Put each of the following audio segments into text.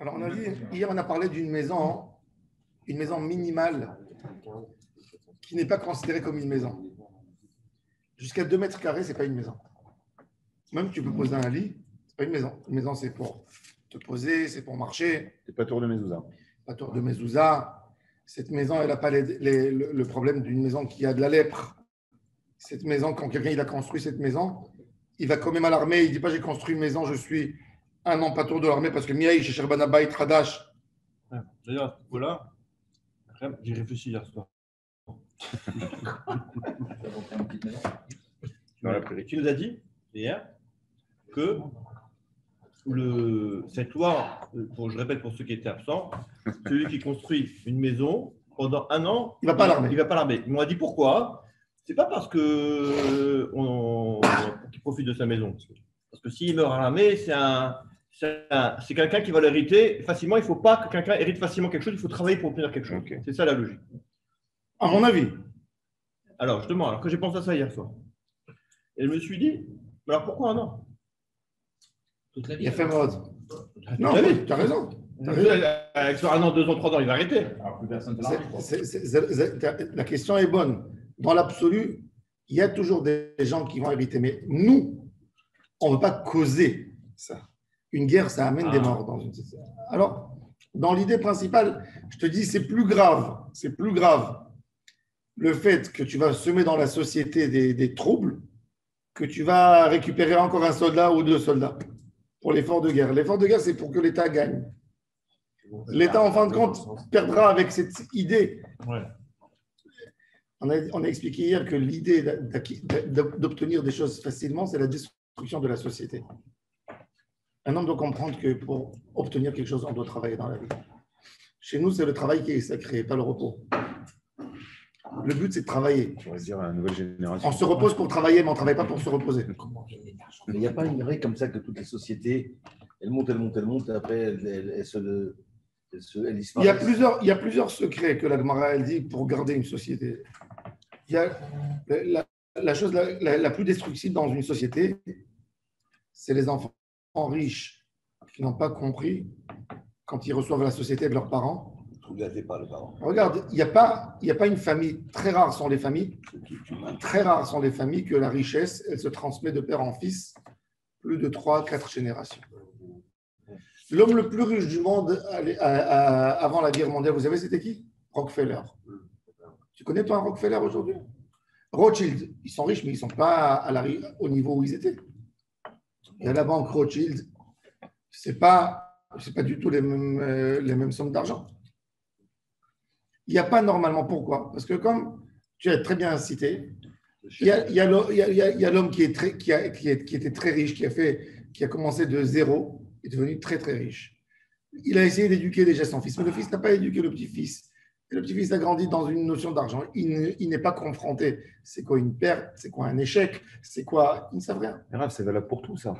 Alors, on a dit, hier, on a parlé d'une maison minimale qui n'est pas considérée comme une maison. Jusqu'à 2 mètres carrés, ce n'est pas une maison. Même tu peux poser un lit, ce n'est pas une maison. Une maison, c'est pour te poser, c'est pour marcher. C'est pas tour de mezouza. Pas tour de mezouza. Cette maison, elle n'a pas le problème d'une maison qui a de la lèpre. Cette maison, quand quelqu'un il a construit cette maison, il va quand même à l'armée. Il ne dit pas j'ai construit une maison, je suis un an pas tour de l'armée parce que Miaï, chez Sherbanabaï, Tradash. D'ailleurs, voilà, j'ai réfléchi hier soir. Tu nous as dit hier que cette loi, je répète pour ceux qui étaient absents, celui qui construit une maison pendant un an, il ne va pas à l'armée. Il va pas à l'armée. On m'a dit pourquoi. C'est pas parce que qu'il profite de sa maison. Parce que s'il meurt à l'armée, c'est quelqu'un qui va l'hériter facilement. Il ne faut pas que quelqu'un hérite facilement quelque chose. Il faut travailler pour obtenir quelque chose. Okay. C'est ça la logique. À mon avis. Alors justement, alors que j'ai pensé à ça hier soir, et je me suis dit, alors pourquoi un an? Toute la vie. Il a fait mode. Non, tu as raison. Avec sur 1 an, 2 ans, 3 ans, il va arrêter. Alors plus personne la question est bonne. Dans l'absolu, il y a toujours des gens qui vont hériter. Mais nous, on ne veut pas causer ça. Une guerre, ça amène des morts dans une société. Alors, dans l'idée principale, je te dis, c'est plus grave. C'est plus grave le fait que tu vas semer dans la société des troubles que tu vas récupérer encore un soldat ou 2 soldats pour l'effort de guerre. L'effort de guerre, c'est pour que l'État gagne. L'État, en fin de compte, perdra avec cette idée. Ouais. On a expliqué hier que l'idée d'obtenir des choses facilement, c'est la destruction de la société. Un homme doit comprendre que pour obtenir quelque chose, on doit travailler dans la vie. Chez nous, c'est le travail qui est sacré, pas le repos. Le but, c'est de travailler. On va dire à la nouvelle génération. On se repose pour travailler, mais on ne travaille pas pour se reposer. Mais il n'y a pas une règle comme ça que toutes les sociétés, elles montent, et après, elles disparaissent. Il y a plusieurs secrets que la Gemara elle dit pour garder une société. Il y a la chose la plus destructive dans une société, c'est les enfants riches qui n'ont pas compris quand ils reçoivent la société de leurs parents. Pas le parent. Regarde, il n'y a pas une famille, très rares sont les familles que la richesse, elle se transmet de père en fils, plus de 3-4 générations. L'homme le plus riche du monde avant la guerre mondiale, vous savez, c'était qui? Rockefeller. Tu connais pas un Rockefeller aujourd'hui? Rothschild, ils sont riches, mais ils ne sont pas au niveau où ils étaient. Et à la banque Rothschild, ce n'est pas du tout les mêmes sommes d'argent. Il n'y a pas normalement. Pourquoi? Parce que comme tu as très bien cité, il y a l'homme qui était très riche, qui a commencé de zéro, est devenu très très riche. Il a essayé d'éduquer déjà son fils, mais le fils n'a pas éduqué le petit-fils. Et le petit-fils a grandi dans une notion d'argent. Il n'est pas confronté. C'est quoi une perte? C'est quoi un échec? C'est quoi? Ils ne savent rien. C'est valable pour tout ça.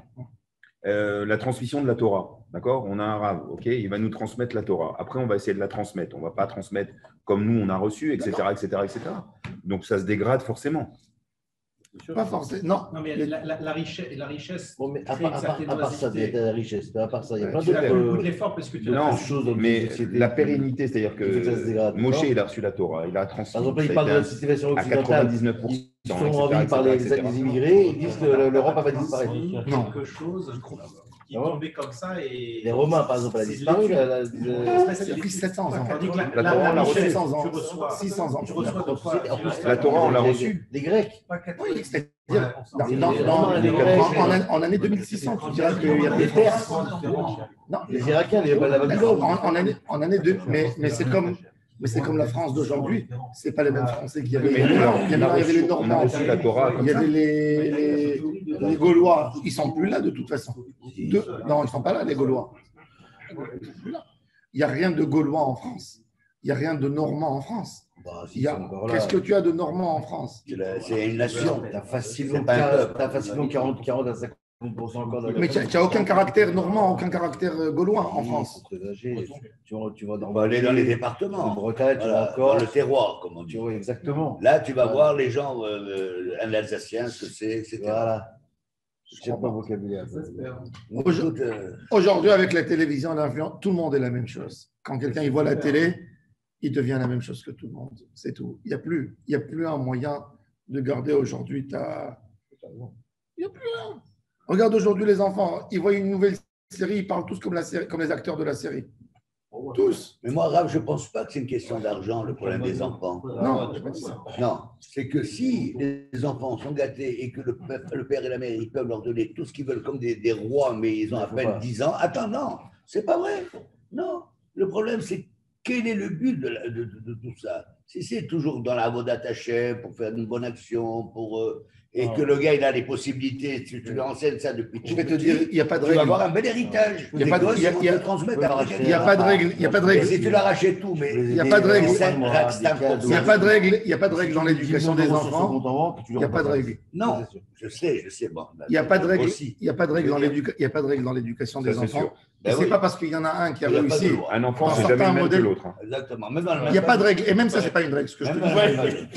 La transmission de la Torah, d'accord? On a un rave, ok? Il va nous transmettre la Torah. Après, on va essayer de la transmettre. On ne va pas transmettre comme nous, on a reçu, etc., etc., etc. Donc, ça se dégrade forcément. Pas forcément. Non, mais la richesse. Bon, mais à part ça, il y a la richesse. Mais à part ça, il y a plein tu as beaucoup de d'autres l'effort parce que tu non, as choses dans mais société. la pérennité, c'est-à-dire que Moshe, il a reçu la Torah, il a transmis. Par exemple, il parle de la situation à occidentale. 99%. Ils sont envie par les immigrés, ils disent que l'Europe va disparaître. Quelque chose qui est tombé comme ça. Et les Romains, par exemple, elle a disparu. Ça a pris 700 ans. La Torah, on l'a reçue. 700 ans. 600 ans. La Torah, on l'a reçue. Les Grecs. Oui, c'est-à-dire, en année 2600, tu diras qu'il y a des Perses. Non, les Irakiens, la Babylone. En année 2, mais c'est comme la France d'aujourd'hui. Ce n'est pas les mêmes Français qu'il y avait. Il y avait les Normands, il y avait les Gaulois. Ils ne sont plus là de toute façon. Non, ils ne sont pas là, les Gaulois. Il n'y a rien de Gaulois en France. Il n'y a rien de Normand en France. Qu'est-ce que tu as de Normand en France? C'est une nation. Tu as facilement 40 à 50% encore. Mais tu n'as aucun caractère normand, aucun caractère gaulois en France. On va aller dans les départements. Bretagne, dans le terroir, comme on dit. Oui, exactement. Là, tu vas voir les gens, un Alsacien, ce que c'est, etc. Voilà. Je sais pas vocabulaire. Aujourd'hui, avec la télévision, l'influence, tout le monde est la même chose. Quand quelqu'un il voit la télé, il devient la même chose que tout le monde. C'est tout. Il n'y a plus un moyen de garder aujourd'hui ta. Il n'y a plus rien. Regarde aujourd'hui les enfants, ils voient une nouvelle série, ils parlent tous comme les acteurs de la série. Tous. Mais moi, Rav, je ne pense pas que c'est une question d'argent, le problème des enfants. Non, je n'ai pas dit ça. Non, c'est que si les enfants sont gâtés et que le père et la mère, ils peuvent leur donner tout ce qu'ils veulent comme des rois, mais ils ont à peine 10 ans. Attends, non, c'est pas vrai. Non, le problème, c'est quel est le but de tout ça? Si c'est toujours dans la voie d'attaché pour faire une bonne action, et que le gars, il a les possibilités, tu lui enseignes ça depuis tout Je vais te petit, dire, il n'y a pas de tu vas règle. avoir un bel héritage. Il y a pas de- Tes gosses il y a- vont il y a- te transmettre à Il n'y a pas de règle. Il n'y a pas de Et règle. si tu l'arrachais tout, mais Il n'y a pas de règle. Il Il n'y a pas de règle. Il n'y a pas de règle dans l'éducation des enfants. Il n'y a pas de règle. Non, je sais, bon. Il n'y a pas de règle. Aussi. Il n'y a pas de règle dans l'éducation des Ça, c'est enfants. sûr. Et Ben c'est oui. pas parce qu'il y en a un qui a Il y a pas réussi. de loi. Un enfant, Dans c'est jamais certains le même que modèles- l'autre. Hein. Exactement. Même dans le Il n'y a pas de règle. Et même ça, c'est pas une règle. Ce que je te dis.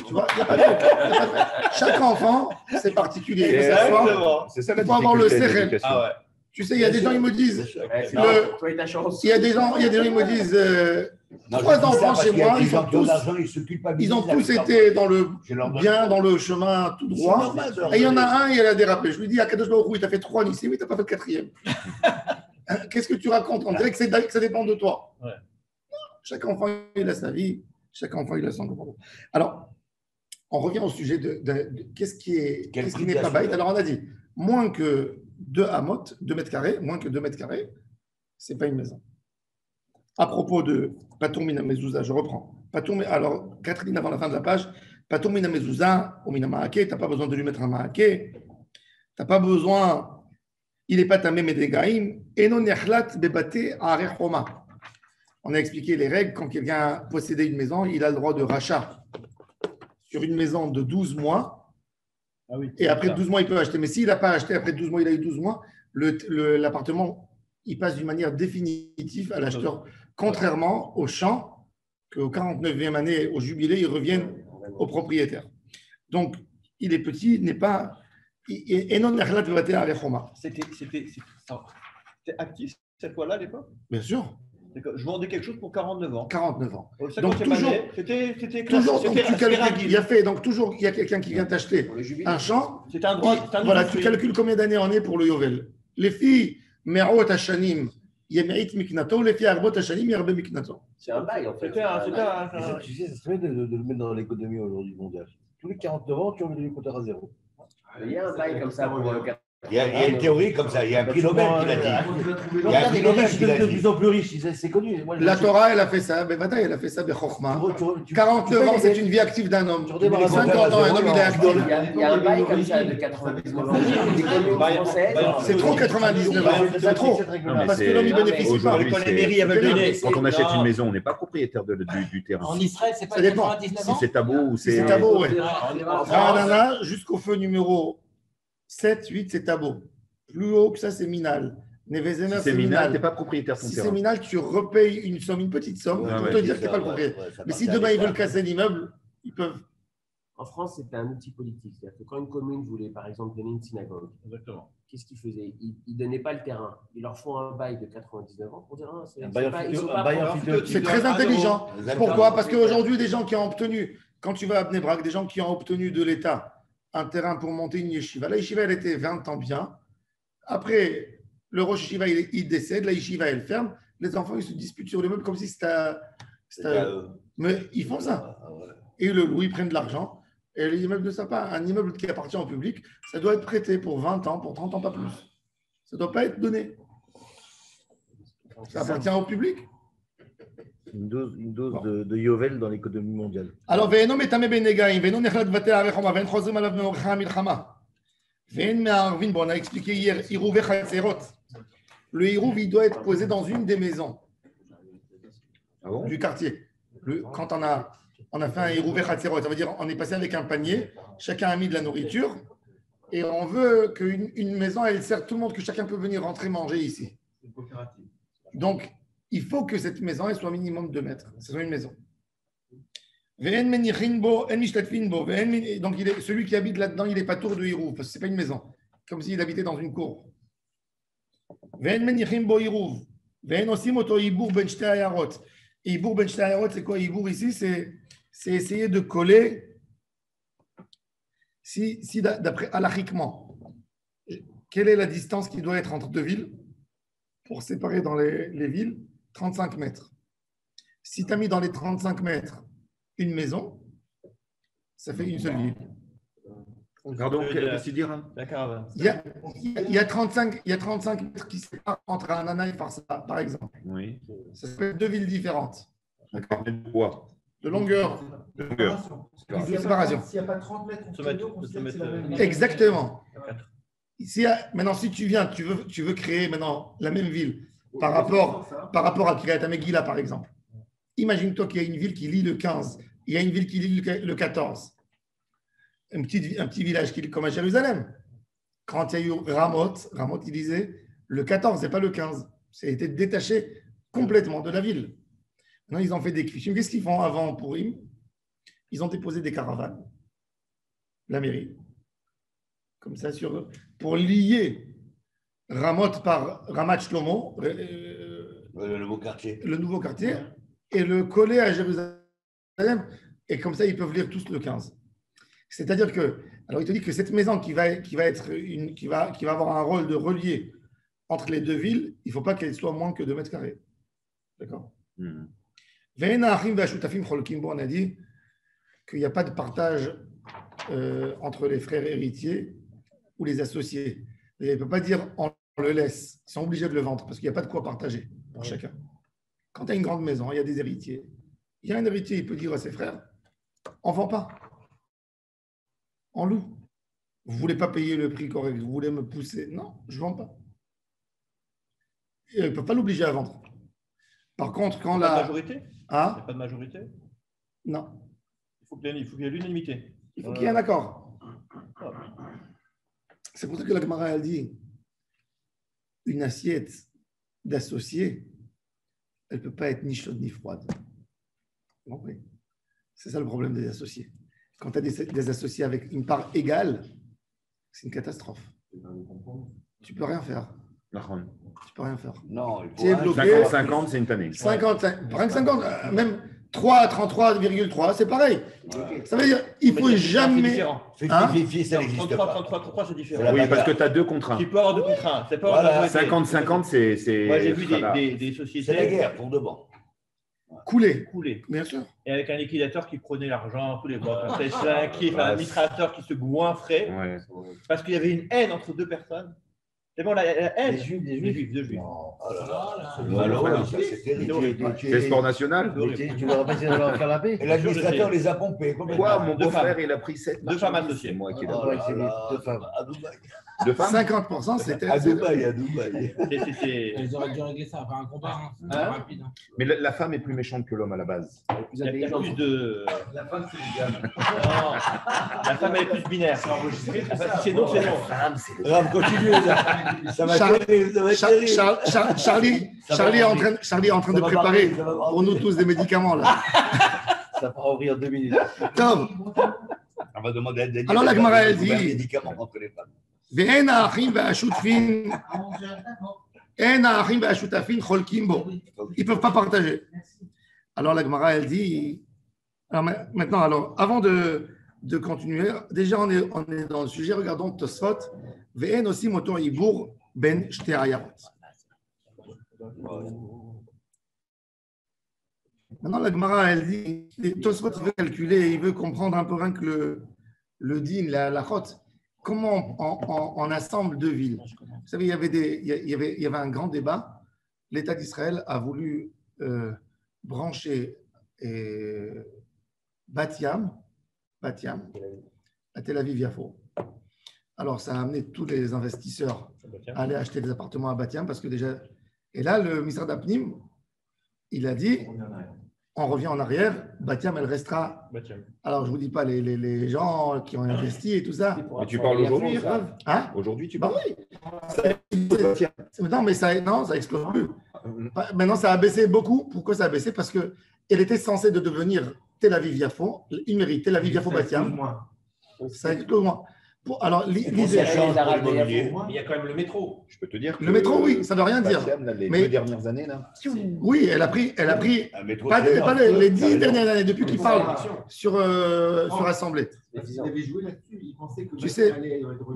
Tu vois, il n'y a pas de règle. Il y a pas de règle. Chaque enfant, c'est particulier. Que ça soit- Exactement. C'est ça la Il faut avoir le difficulté de sérel. l'éducation. Ah ouais. Tu sais, il y a des gens, ils me disent. Toi et ta chance. Il y a des gens, ils me disent. Non, Trois je dis ça enfants parce chez qu'il y a moi, des ils gens sont qui ont tous- l'argent, ils se culpabilisent. Ils ont tous été dans le Je leur donne bien, pas. dans le chemin tout C'est droit. normal de leur Et il y en a donner. un, il a dérapé. Je lui dis, à Kadosh Baruch Hu, il t'a fait 3 lycées, mais tu n'as pas fait le 4e. Hein, qu'est-ce que tu racontes? On dirait que ça dépend de toi. Ouais. Chaque enfant, il a sa vie. Chaque enfant, il a son comportement. Alors, on revient au sujet de qu'est-ce qui n'est pas baït. Alors, on a dit, moins que 2 amot, 2 mètres carrés, moins que 2 mètres carrés, ce n'est pas une maison. À propos de Patour Mina Mezouza, je reprends. Alors, 4 lignes avant la fin de la page, Patour Mina Mezouza, ou Mina Maaké, tu n'as pas besoin de lui mettre un Maaké. Tu n'as pas besoin, il n'est pas tamé Medegaïm, et non Nechlat Bebate Arechoma. On a expliqué les règles. Quand quelqu'un possédait une maison, il a le droit de rachat sur une maison de 12 mois. Ah oui. Et après 12 mois, il peut acheter. Mais s'il n'a pas acheté, après 12 mois, il a eu 12 mois, l'appartement, il passe d'une manière définitive à l'acheteur. Contrairement aux champs, qu'au 49e année, au jubilé, ils reviennent au propriétaire. Donc, il est petit, il n'est pas. Et non, C'était actif cette fois-là à l'époque? bien sûr, Je vendais quelque chose pour 49 ans. 49 ans. Au Donc, 50e toujours- année, c'était Toujours, classique, donc, tu c'était calcules, Asperagil. il y a fait, donc toujours, il y a quelqu'un qui vient t'acheter Pour le jubilé. un champ. C'était un droit. c'était un Voilà, usufruit. tu calcules combien d'années on est pour le Yovel. Les filles, Me'ot Hashanim, Yeme'it Miknato, les filles, Arbot Hashanim, Yerbe Miknato. C'est un bail en fait. C'était un- Tu sais, ça serait de le mettre dans l'économie aujourd'hui mondiale. Tous les 49 ans, tu enlèves les compteurs à zéro. Il y a un bail comme ça pour Il y a une théorie comme ça, il y a un prix Nobel qui l'a dit. Il y a un prix Nobel qui l'a de dit. plus en plus riches, c'est connu. Moi, La Torah, elle a fait ça, Bevada, elle a fait ça, Bechokma. 49 ans, c'est une vie active d'un homme. Tu redémarres à 50 ans, un homme, il est actif. Il y a un bail comme ça de 99 ans. Des communes françaises. C'est trop 99 ans, c'est trop. Non, mais Parce que c'est- l'homme, il bénéficie pas. Aujourd'hui, Quand les c'est- mairies avaient donné. Quand on achète Non. une maison, on n'est pas propriétaire du terrain. En Israël, c'est pas Ça dépend. 99 Si ans. c'est tabou ou Si c'est. c'est tabou, ouais. En Ranana, jusqu'au feu numéro 7, 8, c'est tabou. Plus haut que ça, c'est minal. Nevezemer, Si c'est c'est minal, tu n'es minal. pas propriétaire de ton Si c'est terrain. minal, tu repayes une somme, une petite somme, Ah pour ouais. te dire que tu n'es pas le propriétaire. Mais si demain ils veulent casser l'immeuble, ils peuvent. En France, c'était un outil politique. C'est-à-dire que quand une commune voulait, par exemple, donner une synagogue, Exactement. qu'est-ce qu'ils faisaient? Ils ne donnaient pas le terrain. Ils leur font un bail de 99 ans pour dire ah, Un bail ils sont pas amphithéotique. C'est très intelligent. Pourquoi? Parce qu'aujourd'hui, des gens qui ont obtenu, quand tu vas à Bnei Brak, des gens qui ont obtenu de l'État un terrain pour monter une yeshiva. La yeshiva, elle était 20 ans bien. Après, le Rosh Yeshiva, il décède, la yeshiva, elle ferme. Les enfants, ils se disputent sur l'immeuble comme si c'était. Mais ils font ça. Et le loup, ils prennent de l'argent. Et l'immeuble ne sait pas. Un immeuble qui appartient au public, ça doit être prêté pour 20 ans, pour 30 ans, pas plus. Ça ne doit pas être donné. Ça appartient au public. Une dose de Yovel dans l'économie mondiale. Alors, ואינו מטמא בנגעים, ואינו נחלת בבתי הרחומה, ואין חוזרים עליו מאורחי המלחמה. ואין מערבין בו, on a expliqué hier, עירובי חצרות. Le עירוב, il doit être posé dans une des maisons Ah bon? du quartier. Quand on a fait un עירובי חצרות, ça veut dire on est passé avec un panier, chacun a mis de la nourriture, et on veut qu'une maison, elle sert tout le monde, que chacun peut venir rentrer manger ici. Donc, il faut que cette maison elle soit minimum 2 mètres. Ce soit une maison. Donc, celui qui habite là-dedans, il n'est pas tour de Hirouf, parce que ce n'est pas une maison. comme s'il habitait dans une cour. Ve'en menichim bo iruv, ve'en osim oto ibour ben shtei hayarot. Ibour ben shtei hayarot, c'est quoi ibour ici? C'est essayer de coller, si d'après halachiquement, quelle est la distance qui doit être entre deux villes pour séparer dans les villes? 35 mètres. Si tu as mis dans les 35 mètres une maison, ça fait une seule ville. Pardon, qu'est-ce que tu dis, hein? La caravane. Il y a 35 mètres qui séparent entre Anana et Farsa, par exemple. Oui. Ça fait deux villes différentes. D'accord. De poids. De longueur. De longueur. De séparation. S'il n'y a pas 30 mètres entre les deux, on considère que c'est la même ville. Exactement. Maintenant, si tu viens, tu veux créer maintenant la même ville par rapport à Kiryat Megillah, par exemple. Imagine-toi qu'il y a une ville qui lit le 15, il y a une ville qui lit le 14. Un petit village comme à Jérusalem. Quand il y a eu Ramoth, il disait le 14, c'est pas le 15. Ça a été détaché complètement de la ville. Maintenant, ils ont fait des kfishim. Qu'est-ce qu'ils font avant Purim? Ils ont déposé des caravanes, la mairie, comme ça, pour lier Ramoth par Ramat Shlomo, Le nouveau quartier. le nouveau quartier, et le coller à Jérusalem. Et comme ça, ils peuvent lire tous le 15. C'est-à-dire que, alors il te dit que cette maison qui va avoir un rôle de relier entre les deux villes, il ne faut pas qu'elle soit moins que 2 mètres carrés. D'accord? On a dit qu'il n'y a pas de partage entre les frères héritiers ou les associés. Il ne peut pas dire on le laisse, ils sont obligés de le vendre parce qu'il n'y a pas de quoi partager pour chacun. Quand tu as une grande maison, il y a des héritiers. Il y a un héritier, il peut dire à ses frères, on ne vend pas. On loue. Vous ne voulez pas payer le prix correct, vous voulez me pousser. Non, je ne vends pas. Il ne peut pas l'obliger à vendre. Par contre, quand la majorité, ah, il n'y a pas de majorité. Non. Il faut qu'il y ait l'unanimité. Il faut qu'il y ait un accord. C'est pour ça que la Gemara a dit une assiette d'associés, elle ne peut pas être ni chaude ni froide. Vous comprenez? C'est ça le problème des associés. Quand tu as des associés avec une part égale, c'est une catastrophe. Tu ne peux rien faire. Tu peux rien faire. Non, Tu es bloqué. 50-50, c'est une tannée. 55, rien que 50, même 3 à 33,3, c'est pareil. Ça veut dire il faut jamais. ça n'existe pas. 33, c'est différent. Oui, parce que tu as 2 contre 1. Tu peux avoir 2 contre 1. C'est pas Voilà. 50-50, c'est. Moi, j'ai vu des sociétés. C'est la guerre pour de bon. Couler, Bien sûr. Et avec un liquidateur qui prenait l'argent, tous les mois, un administrateur qui se goinfrait, Ouais. parce qu'il y avait une haine entre 2 personnes. C'est bon, la haine. Des juifs. Non. Oh là là. C'est terrible. C'est sport national. Tu leur as passé dans leur canapé. Et l'administrateur les a pompés. Quoi, mon 2 beau-frère, femmes. il a pris 7 2 femmes associées. C'est moi qui l'ai Oh pris. là c'est là, 2 femmes. à Dubaï. 2 femmes 50%, c'était. À Dubaï. Ils auraient dû régler ça, faire un combat. C'est rapide. Mais la femme est plus méchante que l'homme à la base. Il y a plus de. La femme, c'est le gars. Non, la femme, elle est plus binaire. C'est non, c'est non. Ram, continue. Ça va être terrible. Charlie est en train de préparer pour nous tous des médicaments là. Ça va ouvrir 2 minutes. Tom, On va demander à Daniel. alors la Gemara elle un dit médicament contre les femmes. Ve'en ha'achim ve'ashutfin en ha'achim ve'ashutafin cholkim bo. Ils ne peuvent pas partager. Alors la Gemara elle dit maintenant avant de continuer, déjà on est dans le sujet, regardons Tosfot. Ve'en osim oto ibour ben shtei hayarot. Maintenant, la Gemara, elle dit, Tosfot veut calculer, il veut comprendre un peu rien que le din, la chot. Comment on assemble 2 villes? Vous savez, il y avait un grand débat. L'État d'Israël a voulu brancher Bat Yam à Tel Aviv-Yafo. Alors, ça a amené tous les investisseurs à aller acheter des appartements à Bat Yam parce que déjà. Et là, le ministère d'Apnim, il a dit. On revient en arrière, Bat Yam, elle restera. Alors, je ne vous dis pas les gens qui ont investi et tout ça. Mais tu parles aujourd'hui, Hein? Aujourd'hui, tu Bah parles. oui. Non, mais ça explose plus. Maintenant, ça a baissé beaucoup. Pourquoi ça a baissé? Parce qu'elle était censée de devenir Tel Aviv-Yafo, une mairie Tel Aviv-Yafo-Bat Yam. Ça explose moins. Alors, l'idée. Mais il y a quand même le métro. Je peux te dire que Le métro, oui, ça ne veut rien dire. Batiam, là, les Mais- 2 dernières années, là. Oui, elle a pris Un métro, pas c'est les 10 dernières années, depuis qu'il parle Attention. sur Assemblée. Il avait joué là-dessus. Il pensait que Tu sais,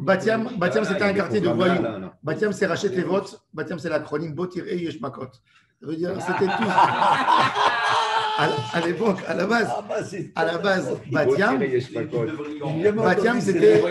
Batiam, c'était un il y a quartier des de programmes, voyous. là, là. Batiam, c'est rachète les votes. Batiam, c'est l'acronyme Botir et Yeshmakot. Ça veut dire, c'était tout. À l'époque, à la base, Batiam, Batiam, c'était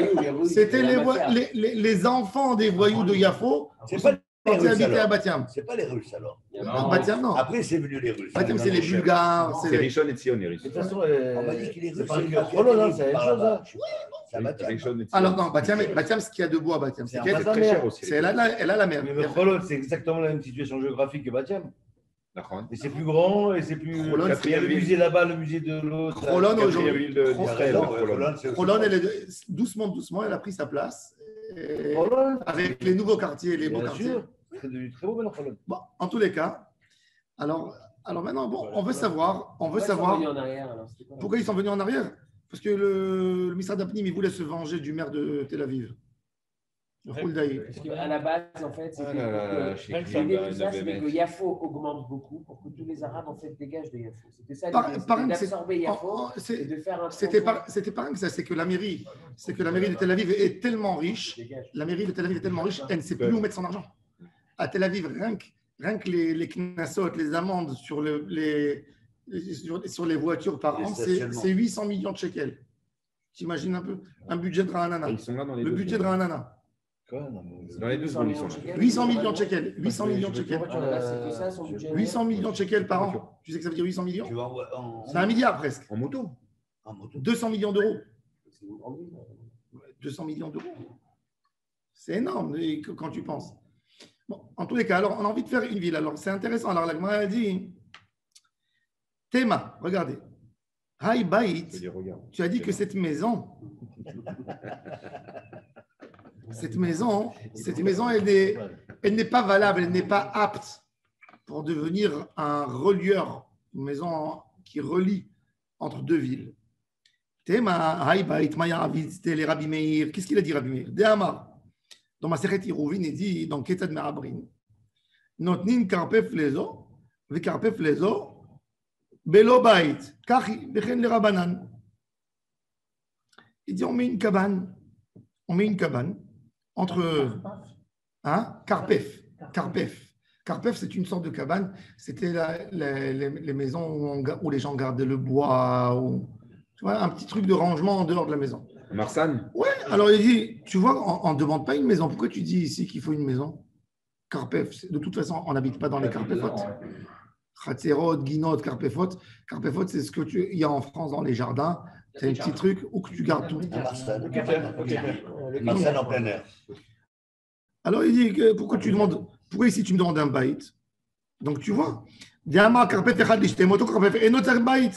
les enfants des voyous de Yafo C'est pas les qui Russes, habitaient à alors. Batiam. C'est pas les Russes alors. Batiam, non. Après, c'est venu les Russes. Batiam, c'est les Bulgares. C'est C'est les... Rishon et Tzion, les Russes. De toute façon, On m'a dit qu'il est c'est russe. pas que Chrolon, c'est la même chose. Hein. Ça va bien. Rishon et Tzion. Alors non, Batiam, ce qu'il y a de beau à Batiam, c'est C'est qu'elle un C'est sa très mère. cher aussi. elle a la mer. Mais Chrolon, c'est exactement la même situation géographique que Batiam. D'accord. Et c'est plus grand, et c'est plus. Chrolon, Il y a quatrième le ville. musée là-bas, le musée de l'autre. Chrolon, Quatrième aujourd'hui, ville d'Israël, Chrolon. Roland, doucement, elle a pris sa place. Et Chrolon, avec les nouveaux quartiers, les beaux bien quartiers. sûr. C'est devenu très beau maintenant, Chrolon. Bon, en tous les cas, alors maintenant, bon, on veut savoir pourquoi ils sont venus en arrière. Parce que le ministère d'Apnim, il voulait se venger du maire de Tel Aviv. Le Khuldaï. Parce qu'à la base, en fait, Ah là là, c'était chez l'idée Krib, de ça, il y c'était avait- que Yafo augmente beaucoup pour que tous les Arabes, en fait, dégagent de Yafo. C'était ça Par- l'idée, par- c'était c'est- d'absorber Yafo et c'est- de faire un C'était transfert. pas rien que ça, c'est que la mairie de Tel Aviv est tellement riche. Dégage. La mairie de Tel Aviv est tellement riche, elle ne sait plus où mettre son argent. À Tel Aviv, rien que les knassot, les amendes sur les voitures par Les an, stationnements. c'est 800 millions de shekels. T'imagines un peu un budget de Ranana. Ils sont là dans les Le deux budget de secondes. Ranana. Quoi, non, mais- Dans les 2 secondes, ils sont là. 800 millions de shekels. 800 millions de shekels. À la base, c'est que ça, son budget. 800 millions de shekels par an. Tu sais que ça veut dire 800 millions? Tu vas en C'est 1 milliard presque. En moto. moto. 200 millions d'euros. C'est une grande ville. 200 millions d'euros. C'est énorme quand tu penses. Bon, en tous les cas, alors on a envie de faire une ville. Alors c'est intéressant. Alors la Gemara a dit Théma, regardez. Hay Je veux Bait, dire, regarde. tu as dit que cette maison, elle n'est pas valable, elle n'est pas apte pour devenir un relieur, une maison qui relie entre deux villes. Théma, Hay Bait, Maya Avid, c'était les Rabbi Meir. Qu'est-ce qu'il a dit, Rabbi Meir? Dehamar. Dans ma Sechet Iruvin, il dit dans Ketad Me'abrin, Notnin karpef lezo, ve karpef lezo, belo bait, kachi, vechen le rabanan. Il dit on met une cabane entre karpef. Karpef, c'est une sorte de cabane. C'était les maisons où les gens gardaient le bois, tu vois, un petit truc de rangement en dehors de la maison. Marsan. Ouais, alors il dit, tu vois, on ne demande pas une maison. Pourquoi tu dis ici qu'il faut une maison? Karpef, de toute façon, on n'habite pas dans les karpefot. Khatserot, Guinot, karpefot. Karpefot, c'est ce que il y a en France dans les jardins. C'est un petit truc où tu gardes tout. Marcel en plein air. Alors il dit, pourquoi ici tu me demandes un bait? Donc tu vois, karpef echad lishtemot, karpef enot bait.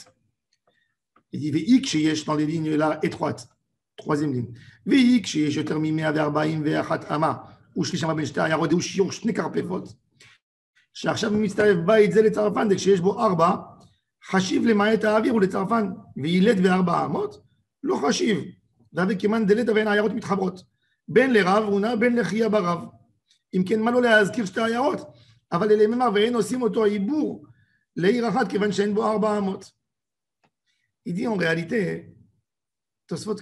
Il dit, veik sheyesh dans les lignes là étroites. Troisième ligne. Veik sheyesh yoter mimea ve'arbaim ve'achat ama. ושלישם בין שתי היערות, הוא שיעור שני קרפפות, שעכשיו מצטרף בית זה לצרפן, כשיש בו 4, חשיב למעט האוויר ולצרפן, וילד ו4 אמות, לא חשיב, והווה כמן דלת ואין העיירות מתחברות, בין לרב רונה, בין לחייה ברב. אם כן, מה לא להזכיר שתי העיירות? אבל אלה ממר ואין עושים אותו עיבור לעיר אחת, כיוון שאין בו 4 אמות. Il dit en réalité, Tosfot,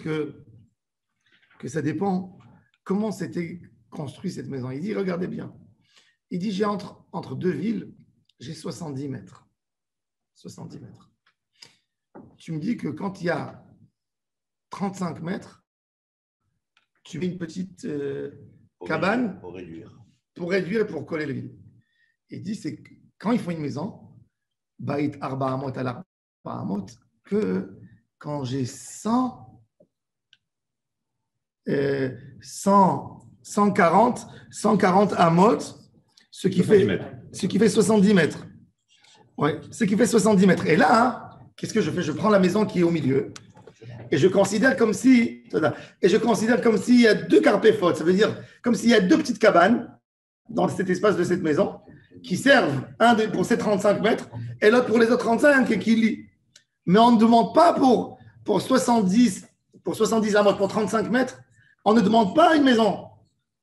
que ça dépend comment c'était construit cette maison. Il dit, regardez bien. Il dit, j'ai entre deux villes, j'ai 70 mètres. 70 mètres. Tu me dis que quand il y a 35 mètres, tu mets une petite cabane pour réduire et pour coller les villes. Il dit, c'est que quand ils font une maison, Bait Arba Amot al Arba Amot, que quand j'ai 140 amot, ce qui fait 70 mètres. Ouais, ce qui fait 70 mètres. Et là, qu'est-ce que je fais? Je prends la maison qui est au milieu et je considère comme s'il y a 2 carpéfotes. Ça veut dire comme s'il y a 2 petites cabanes dans cet espace de cette maison qui servent, un pour ces 35 mètres et l'autre pour les autres 35 et qui lient. Mais on ne demande pas pour 70 amot, pour 35 mètres, On ne demande pas une maison.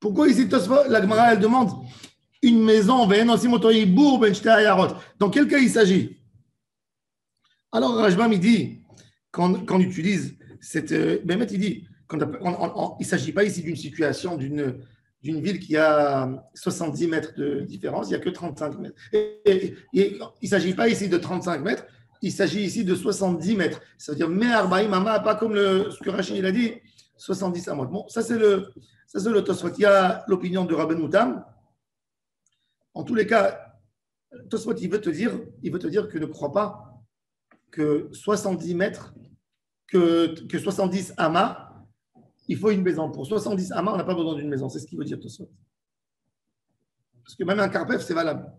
Pourquoi ici, la Gemara, elle demande une maison? Dans quel cas il s'agit? Alors, Rajbam, il dit, quand on utilise cette. Bémet, il dit, il ne s'agit pas ici d'une situation d'une ville qui a 70 mètres de différence, il n'y a que 35 mètres. Il ne s'agit pas ici de 35 mètres, il s'agit ici de 70 mètres. Ça veut dire, mais Arbaïm, pas comme ce que Rachid a dit, 70 amot. Bon, ça c'est le Tosfot. Il y a l'opinion de Rabbeinu Tam. En tous les cas, Tosfot, il veut te dire que ne crois pas que 70 mètres, que 70 amas, il faut une maison. Pour 70 amas, on n'a pas besoin d'une maison. C'est ce qu'il veut dire, Tosfot. Parce que même un carpef, c'est valable.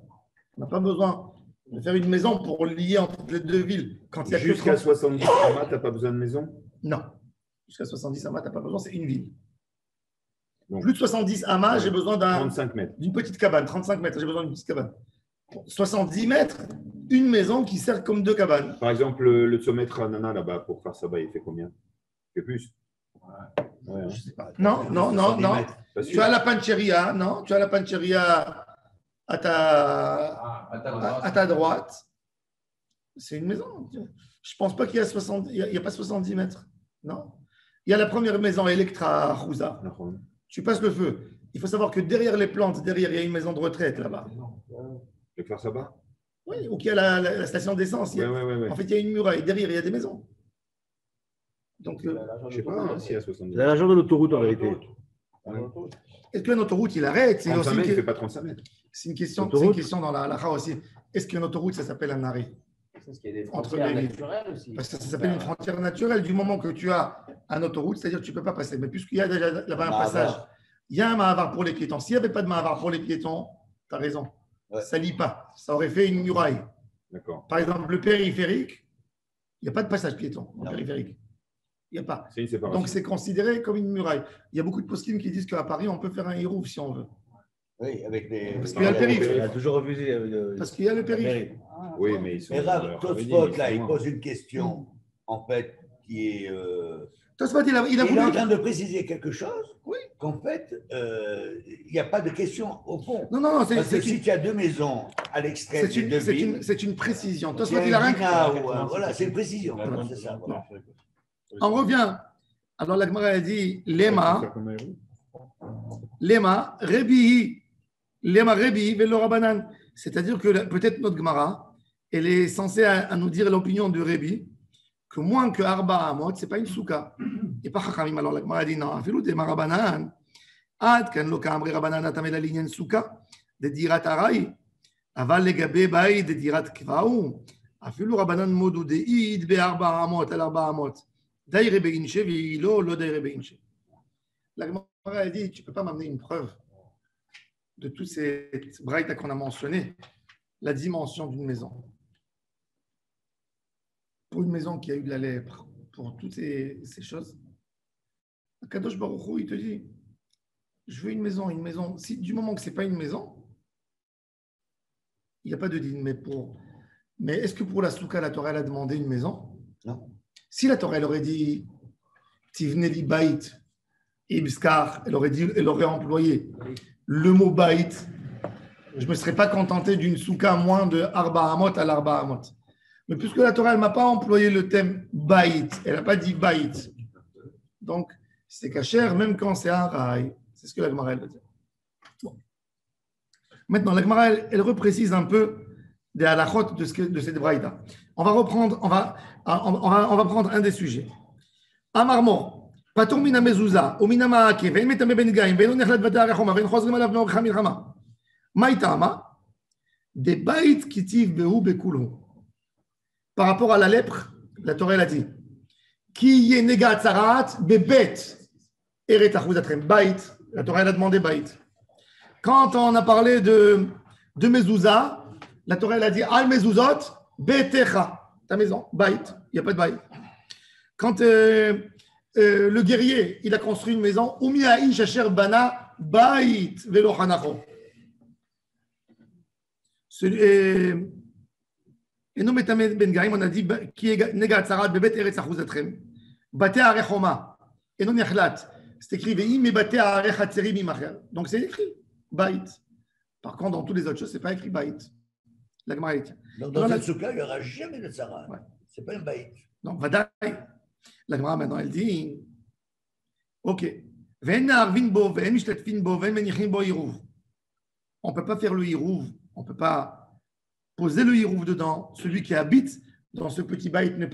On n'a pas besoin de faire une maison pour lier entre les deux villes. Quand il y a jusqu'à 70 amas, tu n'as pas besoin de maison? Non. Jusqu'à 70 amas, tu n'as pas besoin, c'est une ville. Donc, plus de 70 amas, j'ai besoin 35 mètres. D'une petite cabane. 35 mètres, j'ai besoin d'une petite cabane. 70 mètres, une maison qui sert comme deux cabanes. Par exemple, le sommet Ranana là-bas, pour faire ça, il fait combien? Il fait plus? Ouais, hein. Je sais pas. Non. Tu as la pancheria, non? Tu as la pancheria à ta droite. C'est une maison. Je ne pense pas qu'il y a 70, il y a pas 70 mètres. Non. Il y a la première maison, Electra Rouza. Tu passes le feu. Il faut savoir que derrière les plantes, il y a une maison de retraite là-bas. Le Kfar Saba? Oui, ou qu'il y a la station d'essence. Ouais. En fait, il y a une muraille. Derrière, il y a des maisons. Donc, je ne sais pas s'il y a 70. C'est l'argent de l'autoroute en réalité. Est-ce qu'une autoroute, il arrête? 35 mètres, il ne fait pas 35 mètres. C'est une question dans la halakha aussi. Est-ce qu'une autoroute, ça s'appelle un arrêt? Parce qu'il y a des Entre frontières les villes. naturelles aussi. Parce que ça s'appelle une frontière naturelle. Du moment que tu as une autoroute, c'est-à-dire que tu ne peux pas passer. Mais puisqu'il y a déjà là-bas un passage, il y a un mahavar pour les piétons. S'il n'y avait pas de mahavar pour les piétons, tu as raison. Ouais. Ça ne lie pas. Ça aurait fait une muraille. D'accord. Par exemple, le périphérique, il n'y a pas de passage piéton en périphérique. Il n'y a pas. C'est une séparation. Donc, c'est considéré comme une muraille. Il y a beaucoup de poskim qui disent qu'à Paris, on peut faire un hirouf si on veut. Oui, avec les. Parce qu'il y a le périph'. Il a toujours refusé. Parce qu'il y a le périph'. Oui, mais ils sont. Mais Rav, Tosfot, là, il pose une question, en fait, qui est. Tosfot, il a Il est voulu. en train de préciser quelque chose, Oui. qu'en fait, il n'y a pas de question au fond. Non, Parce que si tu as deux maisons à l'extrême des deux villes, c'est une précision. il Tosfot, y a il a un rien. dîner voilà, c'est une précision. Voilà, c'est ça. Voilà. On revient. Alors, la Gemara a dit Lema, Rebi, Velo Rabanan. C'est-à-dire que peut-être notre Gemara, elle est censée à nous dire l'opinion de Rebi, que moins que Arba Amot, ce n'est pas une souka. Et pas Chachamim. Alors, la Gemara a dit non, Afilou de Marabanan, Ad, Kan Loka Amri Rabanan, Atamel Alinyan souka, de Dirat Arai, Aval Legabe Baï, de Dirat Kvaou, Afilou Rabanan Modou de Id, Be Arba Amot, Al Arba Amot. La Gemara a dit, tu ne peux pas m'amener une preuve de toutes ces braïtas qu'on a mentionnées, la dimension d'une maison. Pour une maison qui a eu de la lèpre, pour toutes ces choses, Kadosh Baruch Hu, il te dit, je veux une maison. Si, du moment que ce n'est pas une maison, il n'y a pas de din. Mais est-ce que pour la souka, la Torah, elle a demandé une maison? Non. Si la Torah, elle aurait dit Tivneli Bait, Ibskar, elle aurait employé le mot Bait, je ne me serais pas contenté d'une souka moins de Arba Amot à l'Arba Amot. Mais puisque la Torah, elle ne m'a pas employé le thème Bait, elle n'a pas dit Bait. Donc, c'est cachère, même quand c'est un rail. C'est ce que la Gemara veut dire. Bon. Maintenant, la Gemara, elle reprécise un peu des halachot de cette braïda. On va prendre un des sujets. Amarmo, patur mina mezouza, ou mina maake, ve'en metame ben gaim, ve'en nechlat vata arachoma, ve'en chozrim alav me'orcha milchama. Maïtama, des bait kitiv behu bekulhu. Par rapport à la lèpre, la Torah a dit, ki ye nega tzarat bebet eret achuzatrem. Bait, la Torah a demandé bait. Quand on a parlé de mezouza, la Torah a dit al mezuzot betecha. Ta maison, bait, il n'y a pas de bait. Quand le guerrier, il a construit une maison, Umiaï Shacher Bana Bait Velo Hanacho. Et nous, Metame Ben Gaim, on a dit qui est Nega Tzarat Bebet Eretz Achuzatrem. Bate Arechoma. Et non Yachlat. C'est écrit Ve'im mebaté ha'arech hatzerim imacher. Donc c'est écrit Bait. Par contre, dans toutes les autres choses, c'est pas écrit Bait. La Gemara est. Donc, dans cette souka, il n'y aura jamais de Sarah. Ouais. C'est pas un baït. Donc, Vadaï. La Gemara maintenant, elle dit ok. Ve'en na'arvin bo, ve'en mishtatfin bo, ve'en menichin bo hirouv. On ne peut pas faire le hirouv. On ne peut pas poser le hirouv dedans. Celui qui habite dans ce petit baït n'est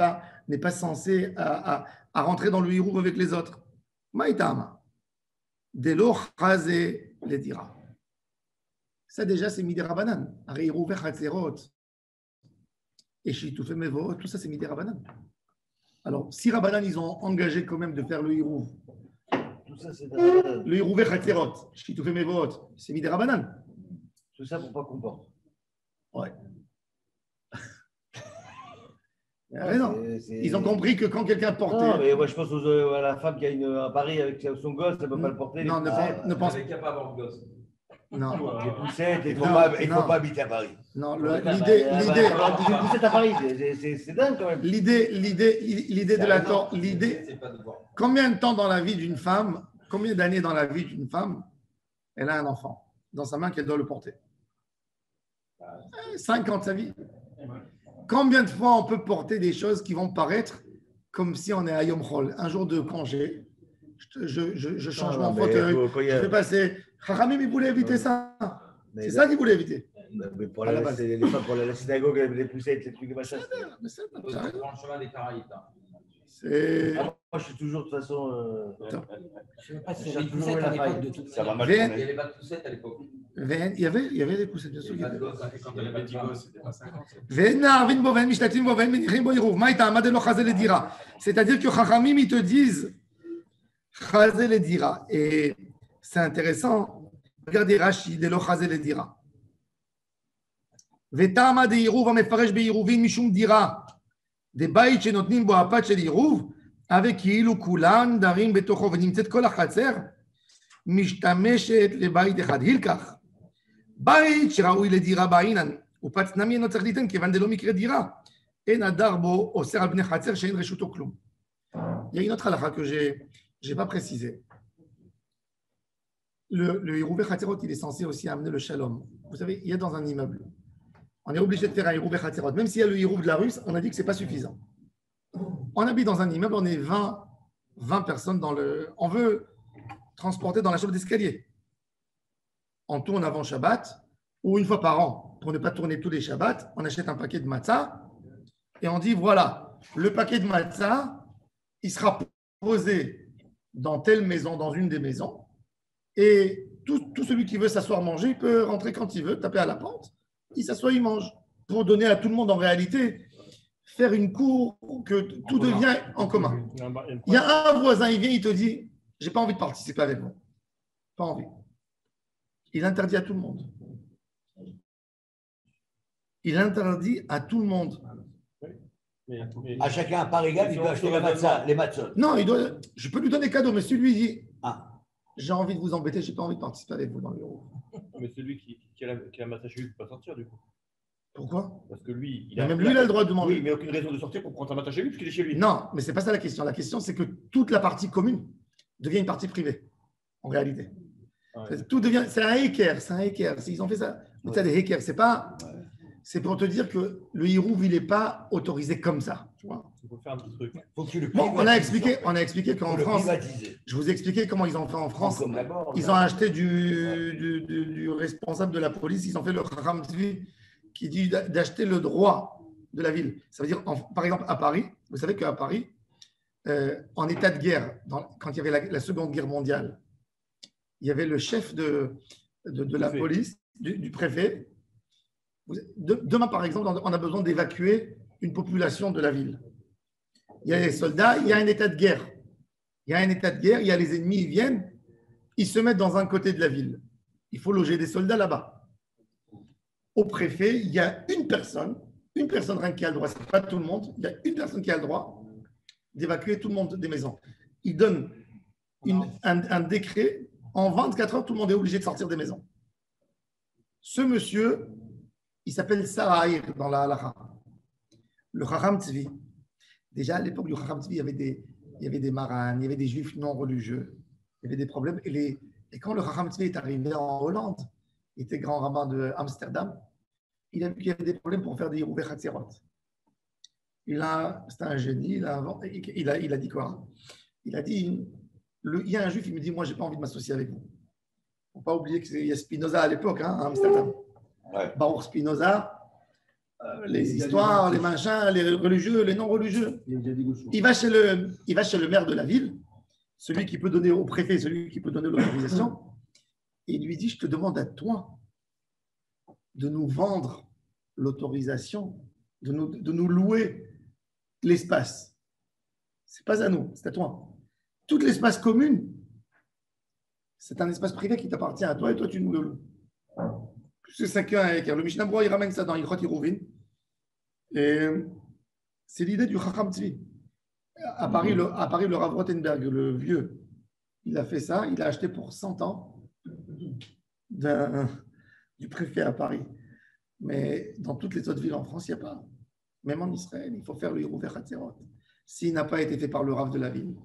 pas censé à rentrer dans le hirouv avec les autres. Maïtama. Delo chazé les dira. Ça déjà, c'est Midé Rabanan. Aré hirouv vechatzerot. Et Shitoufé Mevot, tout ça, c'est Midé Rabanan. Alors, si Rabanan, ils ont engagé quand même de faire le hirouv. Tout ça, c'est Le hirouv vechatzerot. Shitoufé Mevot, c'est Midé Rabanan. tout ça pour pas qu'on porte. Ouais. Raison. Ils ont compris que quand quelqu'un portait. Non, mais moi je pense à la femme qui a un pari avec son gosse, elle ne peut pas le porter. Non, ne pense Avec capable avoir de gosse. Non. Les poussettes, Il ne les faut pas habiter à Paris. Non, Les poussettes à Paris, c'est dingue quand même. l'idée de la Torah, l'idée. C'est pas de voir. Combien de temps dans la vie d'une femme, combien d'années dans la vie d'une femme, elle a un enfant dans sa main qu'elle doit le porter 5 ans de sa vie. Combien de fois on peut porter des choses qui vont paraître comme si on est à Yom Chol, un jour de congé, je change mon fauteuil, je vais passer. Chachamim, il voulait éviter ça. C'est ça qu'il voulait éviter. Mais pour les femmes, pour la synagogue, les poussettes, les trucs comme ça. Mais c'est- On prend le chemin des Caraïbes. Là. c'est- Moi, je suis toujours de toute façon. Je ne sais pas si Je il y avait cherche une toujours poussette la à l'époque faille. de toute Ça va mal Viens. Il y tourner. avait pas de poussettes à l'époque. Il y avait des poussettes, bien sûr. Il y avait pas de gosses. Quand il y avait des gosses, c'était pas 50. C'est-à-dire que Chachamim, ils te disent Chazé les dira. Et c'est intéressant. Regardez Rashi, de lo Chazé les dira. Vetama de Yiruv, amefaresh be Yiruvin, mishum dira. Des baït shenotnim bo apat shel Yiruv, avec כאילו כולן דרים בתוכו ונמצאת כל החצר, משתמשת לבית אחד. הילקח. בית שראוי לדירה בעינן, ופץ נמי אינו צריך ליתן, כיוון דלא מקרה דירה. אין הדר בו אוסר על בני חצר שאין רשותו כלום. Il y a une autre halakha que je n'ai pas précisé. Le Hirouvé Khatzerot, il est censé aussi amener le shalom. Vous savez, il y a dans un immeuble, on est obligé de faire un Hirouvé Khatzerot. Même s'il y a le Hirouv de la rue, on a dit que ce n'est pas suffisant. On habite dans un immeuble, on est 20 personnes dans le. On veut transporter dans la chambre d'escalier. En tout, on avant Shabbat, ou une fois par an, pour ne pas tourner tous les Shabbats, on achète un paquet de matzah et on dit voilà, le paquet de matzah, il sera posé dans telle maison, dans une des maisons, et tout celui qui veut s'asseoir manger, il peut rentrer quand il veut, taper à la porte, il s'assoit, il mange, pour donner à tout le monde en réalité, faire une cour que tout devient en commun. Il y a un voisin, il vient, il te dit, j'ai pas envie de participer avec vous. Pas envie. Il interdit à tout le monde. Il interdit à tout le monde. À chacun à part égale, il doit acheter les matzahs. Non, je peux lui donner cadeau, mais celui lui dit, Ah. j'ai envie de vous embêter, j'ai pas envie de participer avec vous dans le bureau. Mais celui qui a la masse chez lui ne peut pas sortir du coup. Pourquoi? Parce que lui, Mais même lui, il a le droit de manger. Oui, mais aucune raison de sortir pour prendre sa masse chez lui puisqu'il est chez lui. Non, mais c'est pas ça la question. La question, c'est que toute la partie commune devient une partie privée, en réalité. Ouais. Tout devient, c'est un hacker, c'est un hacker. Ils ont fait ça. Mais ça, des hackers, c'est pas. C'est pour te dire que le Hirouv, il n'est pas autorisé comme ça. Tu vois. Il faut faire un petit truc. Faut que tu le Bon, on a expliqué qu'en Faut le France, privatiser. je vous ai expliqué comment ils ont fait en France. En commun. Ils ont acheté du responsable de la police, ils ont fait le Chacham Tzvi qui dit d'acheter le droit de la ville. Ça veut dire, par exemple, à Paris, vous savez qu'à Paris, en état de guerre, quand il y avait la Seconde Guerre mondiale, il y avait le chef de la police, du préfet. Demain, par exemple, on a besoin d'évacuer une population de la ville. Il y a les soldats, il y a un état de guerre. Il y a un état de guerre, il y a les ennemis, ils viennent, ils se mettent dans un côté de la ville. Il faut loger des soldats là-bas. Au préfet, il y a une personne rien qui a le droit, ce n'est pas tout le monde, il y a une personne qui a le droit d'évacuer tout le monde des maisons. Il donne un décret, en 24 heures, tout le monde est obligé de sortir des maisons. Ce monsieur, il s'appelle Sarahir dans la halakha. Le Chacham Tzvi. Déjà, à l'époque du Chacham Tzvi, il y avait des maranes, il y avait des juifs non religieux. il y avait des problèmes. Et quand le Chacham Tzvi est arrivé en Hollande, il était grand rabbin de Amsterdam, il a vu qu'il y avait des problèmes pour faire des Yerouveh Hatzerot. C'était un génie, il a dit quoi? Il a dit, il y a un juif, il me dit, moi, je n'ai pas envie de m'associer avec vous. Il ne faut pas oublier qu'il y a Spinoza à l'époque, hein, à Amsterdam. Ouais. Baruch Spinoza, les histoires, les machins, les religieux, les non-religieux. Il va chez le maire de la ville, celui qui peut donner au préfet, celui qui peut donner l'autorisation, et il lui dit, je te demande à toi de nous vendre l'autorisation, de nous louer l'espace. Ce n'est pas à nous, c'est à toi. Tout l'espace commun, c'est un espace privé qui t'appartient à toi et toi tu nous le loues. C'est ça qu'un le Mishnah Berurah, il ramène ça dans Ilchot Hiruvin. Et c'est l'idée du Chacham Tzvi. À Paris, le Rav Rothenberg, le vieux, il a fait ça, il a acheté pour 100 ans du préfet à Paris. Mais dans toutes les autres villes en France, il n'y a pas. Même en Israël, il faut faire le Yerouveh Hatzerot. S'il n'a pas été fait par le Rav de la ville,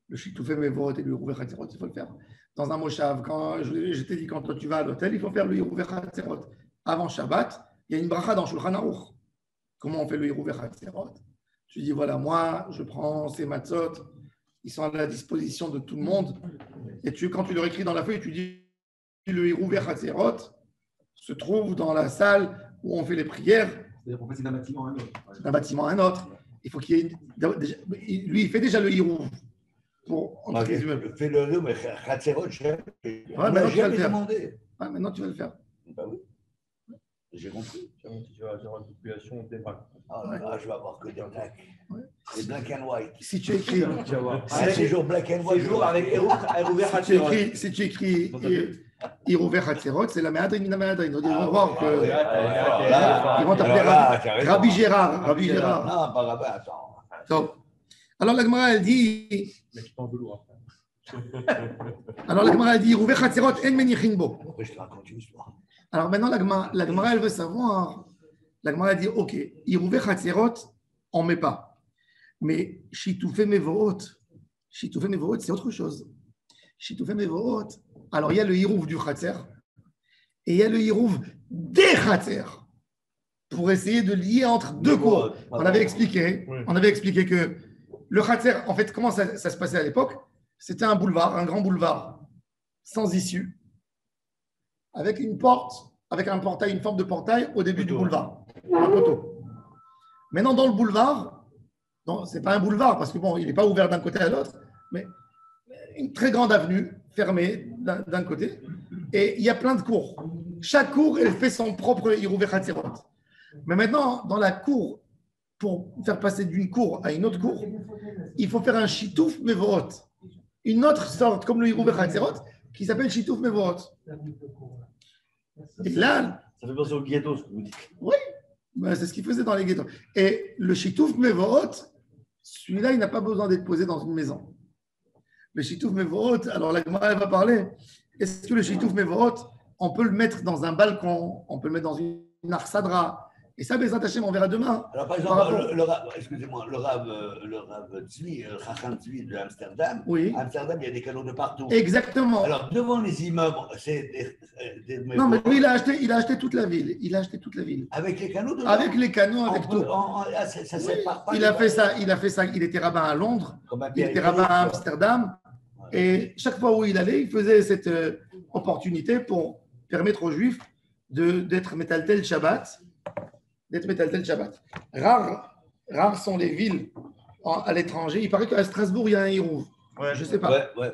le Shitufei Mevot et le Yerouveh Hatzerot, il faut le faire. Dans un moshav, quand je t'ai dit, quand toi tu vas à l'hôtel, il faut faire le Yerouveh Hatzerot. Avant Shabbat, il y a une bracha dans Shulchan Aruch. Comment on fait le Yerouveh Hatzerot? Tu dis, voilà, moi, je prends ces matzot, ils sont à la disposition de tout le monde. Et quand tu leur écris dans la feuille, tu dis, le Yerouveh Hatzerot se trouve dans la salle où on fait les prières. C'est-à-dire qu'on passe d'un bâtiment à un autre. D'un bâtiment à un autre. Il faut qu'il y ait lui, il fait déjà le Yerouv. Fais le mais Hatzerot, maintenant tu vas le faire. Ouais, maintenant tu vas le faire. Bah oui. J'ai compris. Tu vas avoir une population débraque. Je vais avoir que des blacks. Ouais. Des black and white. Si tu écris. C'est toujours black and white. Toujours avec Yerouveh Hatzerot. Si tu écris Yerouveh Hatzerot, c'est la méadrine, Ils vont voir que. Ils vont t'appeler Rabbi Gérard. Rabbi Gérard. Non, pas Rabbi, attends. Alors la Gemara, elle dit. Mais tu t'en vouloir. Alors la Gemara, elle dit Yerouveh Hatzerot, en menichin bo. Après, je te raconte une histoire. Alors maintenant, la Gemara, elle veut savoir. La Gemara, elle dit ok, Yerouveh Hatzerot, on ne met pas. Mais Shitufei Mevohot, c'est autre chose. Shitufei Mevohot, alors il y a le Yerouv du Hatzer et il y a le Yerouv des Hatzer pour essayer de lier entre deux cours. On avait expliqué que le Hatzer, en fait, comment ça se passait à l'époque? C'était un boulevard, un grand boulevard sans issue, avec une porte, avec un portail, une forme de portail au début du boulevard, un poteau. Maintenant, dans le boulevard, ce n'est pas un boulevard parce que bon, il n'est pas ouvert d'un côté à l'autre, mais une très grande avenue fermée d'un côté, et il y a plein de cours. Chaque cour, elle fait son propre Yerouveh Hatzerot. Mais maintenant, dans la cour, pour faire passer d'une cour à une autre cour, il faut faire un Shituf Mevohot, une autre sorte, comme le Yerouveh Hatzerot, qui s'appelle Shituf Mevohot. Et là, ça fait penser au ghetto, ce que vous dites. Oui, ben, c'est ce qu'il faisait dans les ghettos. Et le Shituf Mevohot, celui-là, il n'a pas besoin d'être posé dans une maison. Le Shituf Mevohot, alors la Gemara va parler, est-ce que le Shituf Mevohot, on peut le mettre dans un balcon, on peut le mettre dans une arsadra? Et ça, Bezrat Hashem, on verra demain. Alors, par exemple, excusez-moi, le Rav Tzvi, le Chacham Tzvi de Amsterdam, oui. À Amsterdam, il y a des canaux de partout. Exactement. Alors, devant les immeubles, c'est non, mais lui, il a acheté toute la ville. Il a acheté toute la ville. Avec les canaux devant. Avec les canaux, avec tout. Ça sépare pas. Il a fait ça. Il était rabbin à Londres, il était rabbin à Amsterdam. Et chaque fois où il allait, il faisait cette opportunité pour permettre aux Juifs d'être Metaltel Shabbat. Rares sont les villes à l'étranger. Il paraît qu'à Strasbourg, il y a un Hirouv. Je ne sais pas. Ouais.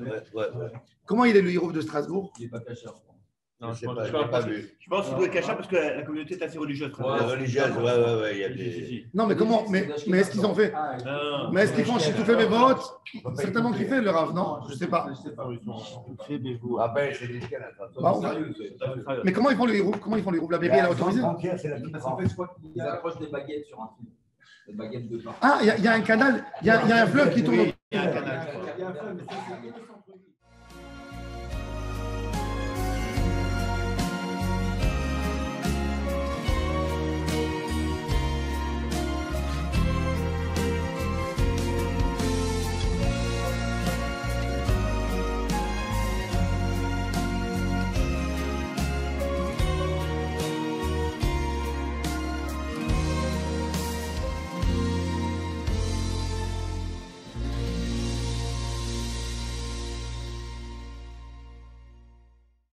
Comment il est le Hirouv de Strasbourg? Il n'est pas caché. Non, je pense qu'il doit être caché parce que la communauté est assez religieuse. Religieuse, ouais. Il y a des... Non, mais comment? Mais est-ce qu'ils ont fait? Mais est-ce qu'ils font Shitufei Mevohot? Certainement qu'ils font le Rav, non? Je ne sais pas. Mais comment ils font le Hirouv? La mairie, elle a autorisé? Parce qu'en fait, je crois qu'ils accrochent des baguettes sur un fil. Des baguettes de pain. Ah, il y a un canal, il y a un fleuve qui tourne. Il y a un canal.